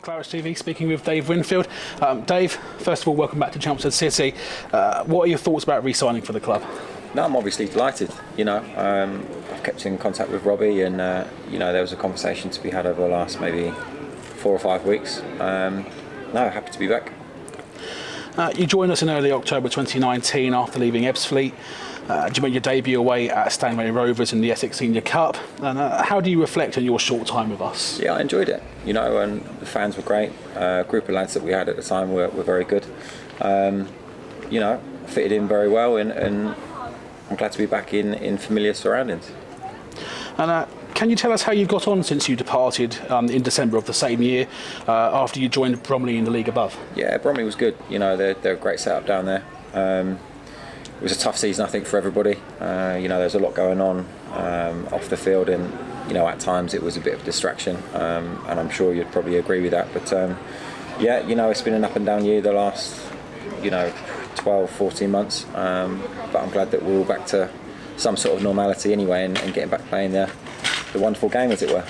ClaretsTV, speaking with Dave Winfield. Dave, first of all, welcome back to Chelmsford City. What are your thoughts about re-signing for the club? No, I'm obviously delighted. I've kept in contact with Robbie, and there was a conversation to be had over the last maybe 4 or 5 weeks. Happy to be back. You joined us in early October 2019 after leaving Ebbsfleet. You made your debut away at Stanley Rovers in the Essex Senior Cup. And how do you reflect on your short time with us? Yeah, I enjoyed it. And the fans were great. A group of lads that we had at the time were very good. Fitted in very well, and I'm glad to be back in familiar surroundings. And can you tell us how you got on since you departed in December of the same year after you joined Bromley in the league above? Yeah, Bromley was good. They're a great setup down there. It was a tough season, I think, for everybody. There's a lot going on off the field, and at times it was a bit of a distraction, and I'm sure you'd probably agree with that. But it's been an up and down year the last 12, 14 months, but I'm glad that we're all back to some sort of normality anyway, and getting back playing the wonderful game, as it were.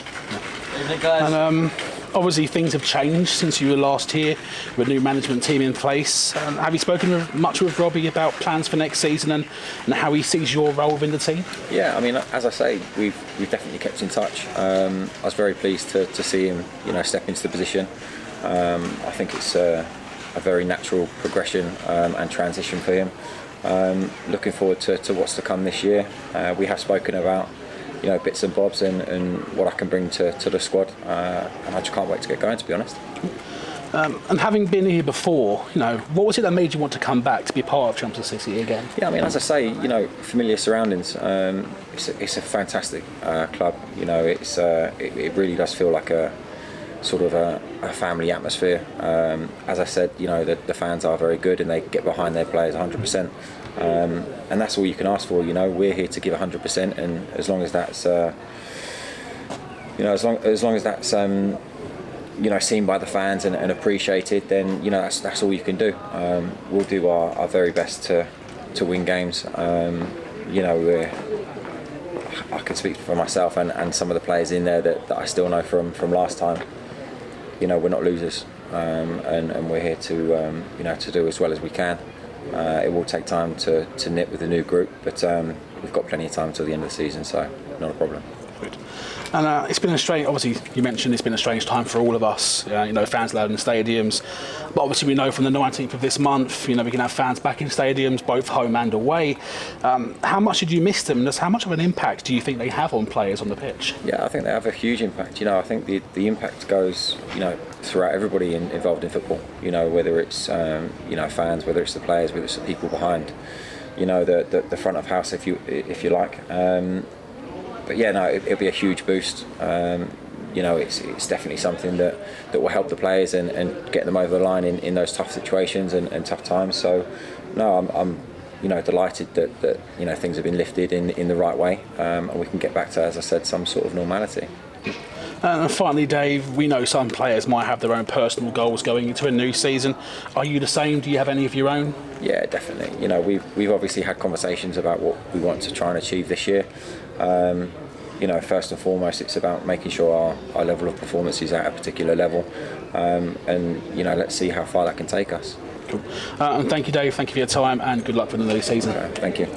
Evening, guys. And obviously things have changed since you were last here with a new management team in place. Have you spoken much with Robbie about plans for next season and how he sees your role within the team? Yeah, as I say, we've definitely kept in touch. I was very pleased to see him step into the position. I think it's a very natural progression and transition for him. Looking forward to what's to come this year. We have spoken about bits and bobs and what I can bring to the squad, and I just can't wait to get going, to be honest. And having been here before, what was it that made you want to come back to be part of Chelmsford City again? Yeah, as I say, familiar surroundings. It's a fantastic club. It really does feel like a sort of a family atmosphere. As I said, the fans are very good and they get behind their players 100%. And that's all you can ask for. We're here to give 100%, and as long as that's as long as that's seen by the fans and appreciated, then that's all you can do. We'll do our very best to win games. I can speak for myself and some of the players in there that I still know from last time. We're not losers, and we're here to do as well as we can. It will take time to knit with the new group, but we've got plenty of time till the end of the season, so not a problem. Good. And it's been a strange, obviously you mentioned it's been a strange time for all of us, fans allowed in stadiums, but obviously we know from the 19th of this month, we can have fans back in stadiums, both home and away. How much did you miss them, and how much of an impact do you think they have on players on the pitch? Yeah, I think they have a huge impact. I think the impact goes, throughout everybody involved in football, whether it's, fans, whether it's the players, whether it's the people behind, the front of house, if you like. But yeah, no, it'll be a huge boost. It's definitely something that will help the players and get them over the line in those tough situations and tough times. So, no, I'm delighted that things have been lifted in the right way, and we can get back to, as I said, some sort of normality. And finally, Dave, we know some players might have their own personal goals going into a new season. Are you the same? Do you have any of your own? Yeah, definitely. We've obviously had conversations about what we want to try and achieve this year. First and foremost, it's about making sure our level of performance is at a particular level, and let's see how far that can take us. Cool. And thank you, Dave. Thank you for your time, and good luck for the new season. Okay, thank you.